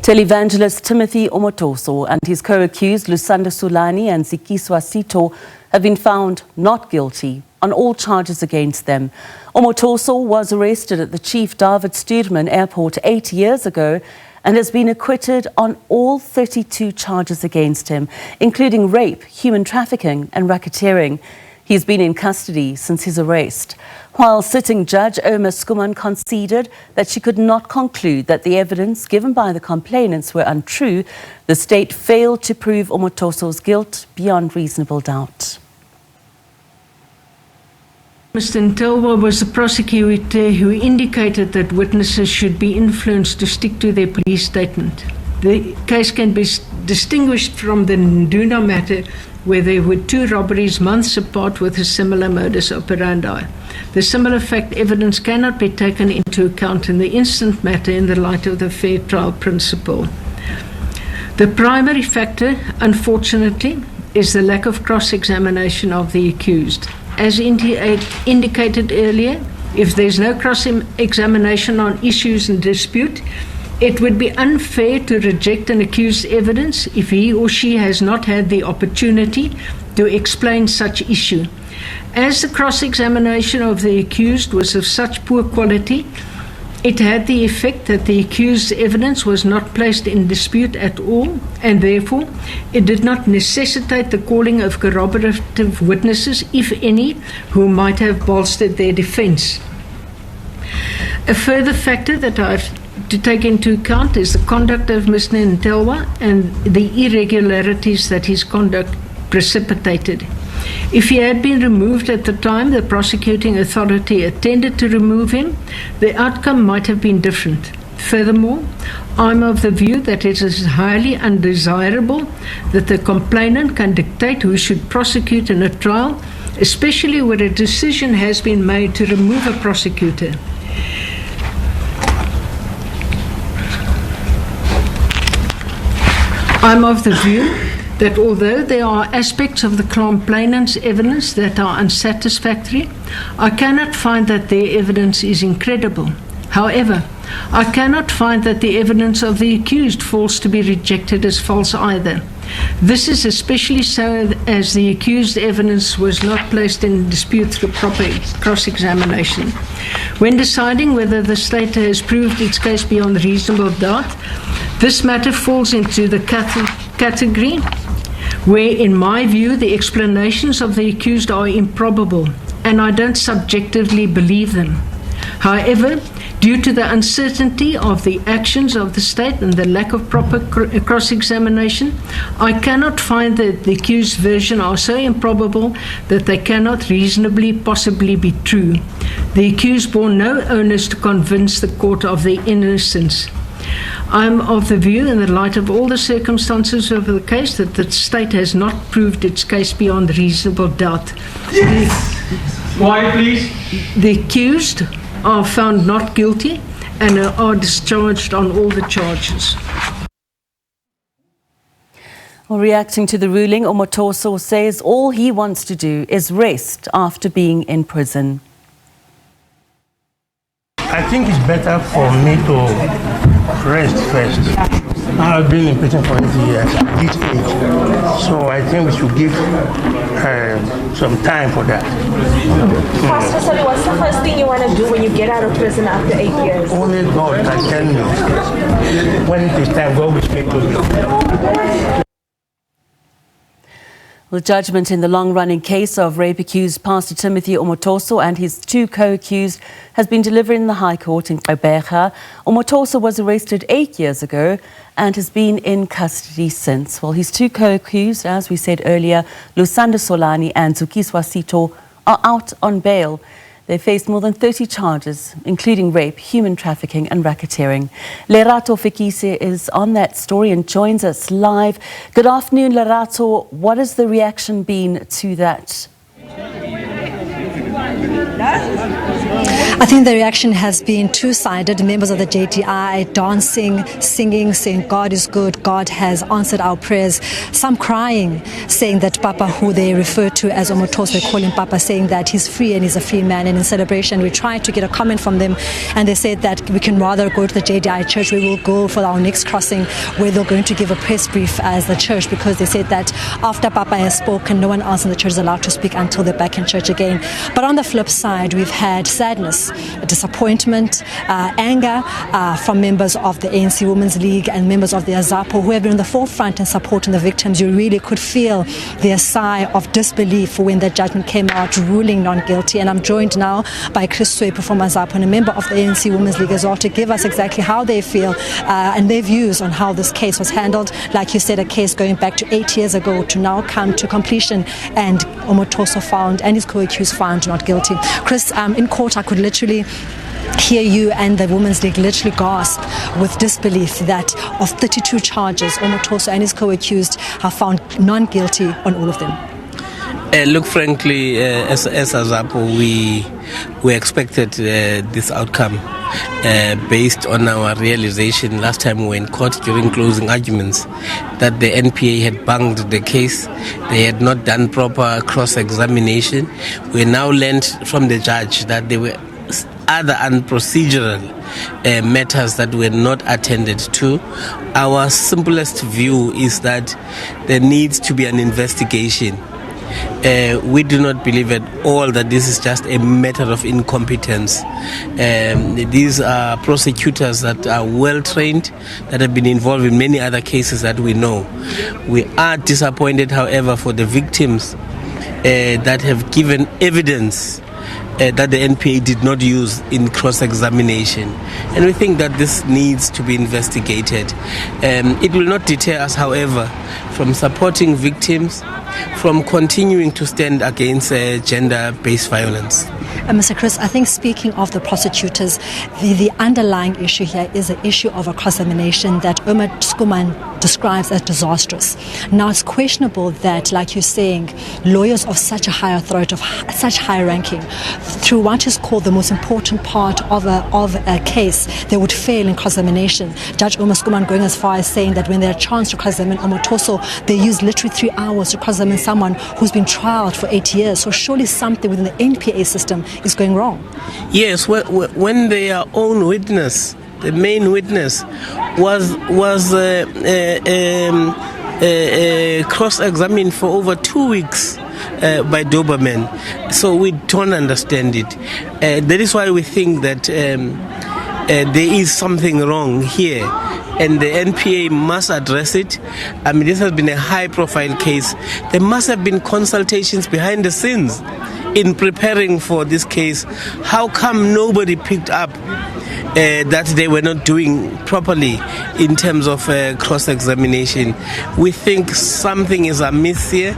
Televangelist Timothy Omotoso and his co-accused Lusanda Sulani and Zikiswa Sito have been found not guilty on all charges against them. Omotoso was arrested at the Chief David Stuurman Airport 8 years ago and has been acquitted on all 32 charges against him, including rape, human trafficking and racketeering. He's been in custody since his arrest. While sitting judge Irma Skuman conceded that she could not conclude that the evidence given by the complainants were untrue, the state failed to prove Omotoso's guilt beyond reasonable doubt. Mr. Ntelwa was the prosecutor who indicated that witnesses should be influenced to stick to their police statement. The case can be distinguished from the Nduna matter, where there were two robberies months apart with a similar modus operandi. The similar fact evidence cannot be taken into account in the instant matter in the light of the fair trial principle. The primary factor, unfortunately, is the lack of cross-examination of the accused. As indicated earlier, if there's no cross-examination on issues in dispute, it would be unfair to reject an accused's evidence if he or she has not had the opportunity to explain such issue. As the cross-examination of the accused was of such poor quality, it had the effect that the accused's evidence was not placed in dispute at all, and therefore it did not necessitate the calling of corroborative witnesses, if any, who might have bolstered their defense. A further factor that I have to take into account is the conduct of Mr. Ntelwa and the irregularities that his conduct precipitated. If he had been removed at the time the prosecuting authority intended to remove him, the outcome might have been different. Furthermore, I'm of the view that it is highly undesirable that the complainant can dictate who should prosecute in a trial, especially where a decision has been made to remove a prosecutor. I'm of the view that although there are aspects of the complainant's evidence that are unsatisfactory, I cannot find that their evidence is incredible. However, I cannot find that the evidence of the accused falls to be rejected as false either. This is especially so as the accused evidence was not placed in dispute through proper cross-examination. When deciding whether the state has proved its case beyond reasonable doubt, this matter falls into the category where, in my view, the explanations of the accused are improbable, and I don't subjectively believe them. However, due to the uncertainty of the actions of the state and the lack of proper cross-examination, I cannot find that the accused version are so improbable that they cannot reasonably possibly be true. The accused bore no onus to convince the court of their innocence. I am of the view, in the light of all the circumstances of the case, that the state has not proved its case beyond reasonable doubt. Yes. Quiet, please. The accused are found not guilty and are discharged on all the charges. Well, reacting to the ruling, Omotoso says all he wants to do is rest after being in prison. I think it's better for me to rest first. I've been in prison for 8 years at this age, so I think we should give some time for that. Pastor Sally, what's the first thing you want to do when you get out of prison after 8 years? Only God can tell me. When it is time, God will speak to me. The judgment in the long-running case of rape-accused Pastor Timothy Omotoso and his two co-accused has been delivered in the High Court in Gqeberha. Omotoso was arrested 8 years ago and has been in custody since. Well, his two co-accused, as we said earlier, Lusanda Sulani and Zikiswa Sito, are out on bail. They faced more than 30 charges, including rape, human trafficking and racketeering. Lerato Fikise is on that story and joins us live. Good afternoon, Lerato. What has the reaction been to that? I think the reaction has been two-sided. Members of the JDI dancing, singing, saying God is good, God has answered our prayers. Some crying, saying that Papa, who they refer to as Omotoso, they call him Papa, saying that he's free and he's a free man. And in celebration, we tried to get a comment from them, and they said that we can rather go to the JDI church. We will go for our next crossing, where they're going to give a press brief as the church, because they said that after Papa has spoken, no one else in the church is allowed to speak until they're back in church again. But on the flip side, we've had sadness, disappointment, anger from members of the ANC Women's League and members of the ANCWL who have been on the forefront in supporting the victims. You really could feel their sigh of disbelief when the judgment came out ruling non-guilty. And I'm joined now by Chris Swepe from ANCWL and a member of the ANC Women's League as well, to give us exactly how they feel and their views on how this case was handled. Like you said, a case going back to 8 years ago to now come to completion, and Omotoso found and his co-accused found not guilty. Chris, in court I could literally hear you and the Women's League literally gasp with disbelief that of 32 charges, Omotoso and his co-accused are found non-guilty on all of them. Look, frankly, as ANCWL, we expected this outcome based on our realization last time we were in court during closing arguments that the NPA had bunged the case. They had not done proper cross-examination. We now learned from the judge that there were other unprocedural matters that were not attended to. Our simplest view is that there needs to be an investigation. We do not believe at all that this is just a matter of incompetence. These are prosecutors that are well trained, that have been involved in many other cases that we know. We are disappointed, however, for the victims that have given evidence that the NPA did not use in cross-examination. And we think that this needs to be investigated. It will not deter us, however, from supporting victims, from continuing to stand against gender-based violence. Mr. Chris, I think speaking of the prosecutors, the underlying issue here is the issue of a cross-examination that Skuman describes as disastrous. Now, it's questionable that, like you're saying, lawyers of such a high authority, of such high ranking, through what is called the most important part of a case, they would fail in cross-examination. Judge Skuman going as far as saying that when they're chance to cross-examine Omotoso, they use literally 3 hours to cross-examine someone who's been trialed for 8 years. So surely something within the NPA system is going wrong. Yes, when their own witness, the main witness, was cross-examined for over 2 weeks by Doberman. So we don't understand it. That is why we think that there is something wrong here, and the NPA must address it. I mean, this has been a high-profile case. There must have been consultations behind the scenes in preparing for this case. How come nobody picked up that they were not doing properly in terms of cross-examination? We think something is amiss here.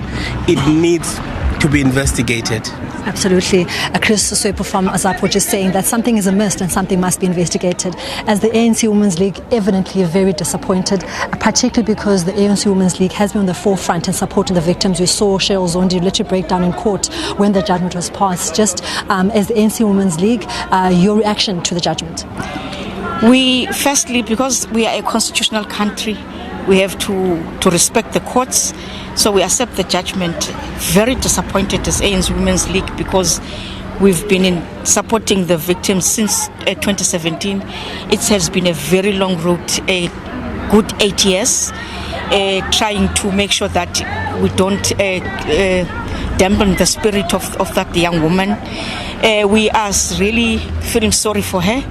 It needs to be investigated. Absolutely. Chris Swepe from ANCWL just saying that something is amiss and something must be investigated. As the ANC Women's League evidently very disappointed, particularly because the ANC Women's League has been on the forefront in supporting the victims. We saw Cheryl Zondi literally break down in court when the judgment was passed. Just as the ANC Women's League, your reaction to the judgment? We, firstly, because we are a constitutional country, we have to respect the courts. So we accept the judgment. Very disappointed as ANC Women's League because we've been supporting the victims since 2017. It has been a very long road, a good 8 years, trying to make sure that we don't dampen the spirit of that young woman. We are really feeling sorry for her.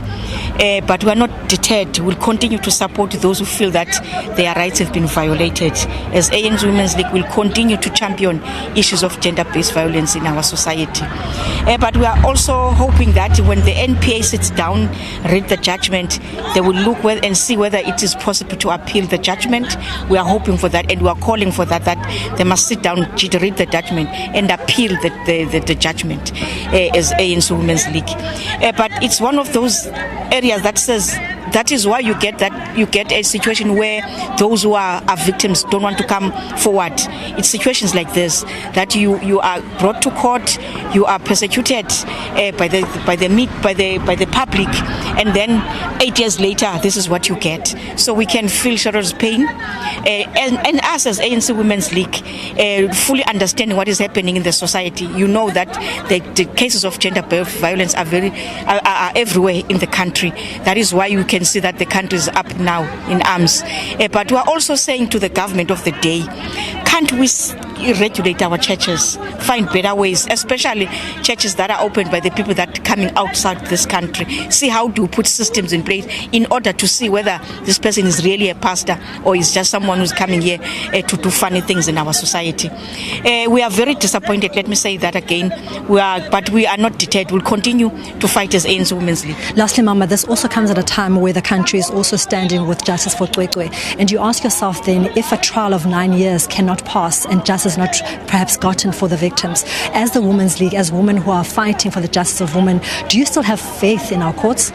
But we are not deterred. We'll continue to support those who feel that their rights have been violated. As ANC Women's League, we'll continue to champion issues of gender-based violence in our society. But we are also hoping that when the NPA sits down, read the judgment, they will look and see whether it is possible to appeal the judgment. We are hoping for that, and we are calling for that they must sit down, read the judgment, and appeal the judgment as ANC Women's League. But it's one of those areas that says that is why you get a situation where those who are victims don't want to come forward. It's situations like this that you are brought to court, you are persecuted by the public, and then 8 years later, this is what you get. So we can feel Cheryl's pain, and us as ANC Women's League, fully understanding what is happening in the society. You know that the cases of gender-based violence are everywhere in the country. That is why you can see that the country is up now in arms. But we are also saying to the government of the day, can't we regulate our churches, find better ways, especially churches that are opened by the people that are coming outside this country? See how to put systems in place in order to see whether this person is really a pastor or is just someone who's coming here to do funny things in our society. We are very disappointed, let me say that again, but we are not deterred. We'll continue to fight as ANC Women's League. Lastly, Mama, this also comes at a time where the country is also standing with justice for Gqeberha. And you ask yourself then, if a trial of 9 years cannot pass and justice is not perhaps gotten for the victims, as the Women's League, as women who are fighting for the justice of women, do you still have faith in our courts?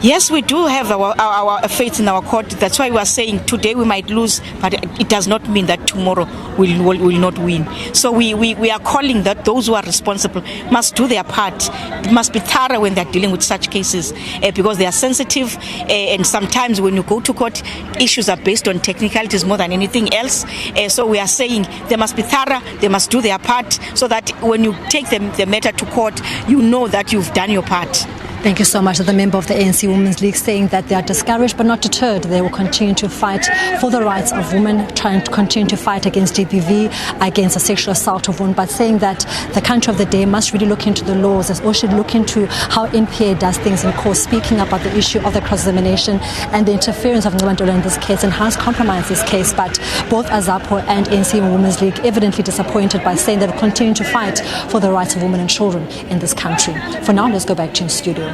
Yes, we do have our faith in our court. That's why we are saying today we might lose, but it does not mean that tomorrow will not win. So we are calling that those who are responsible must do their part, must be thorough when they're dealing with such cases, because they are sensitive, and sometimes when you go to court, issues are based on technicalities more than anything else. So we are saying they must be thorough, they must do their part, so that when you take the matter to court, you know that you've done your part. Thank you so much. The member of the ANC Women's League saying that they are discouraged but not deterred. They will continue to fight for the rights of women, trying to continue to fight against GBV, against the sexual assault of women, but saying that the country of the day must really look into the laws, or should look into how NPA does things in court, speaking about the issue of the cross-examination and the interference of Gqeberha in this case and how it's compromised this case. But both ANCWL and ANC Women's League evidently disappointed by saying they will continue to fight for the rights of women and children in this country. For now, let's go back to the studio.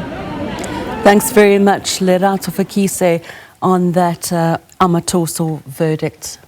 Thanks very much, Lerato Fakise, on that Omotoso verdict.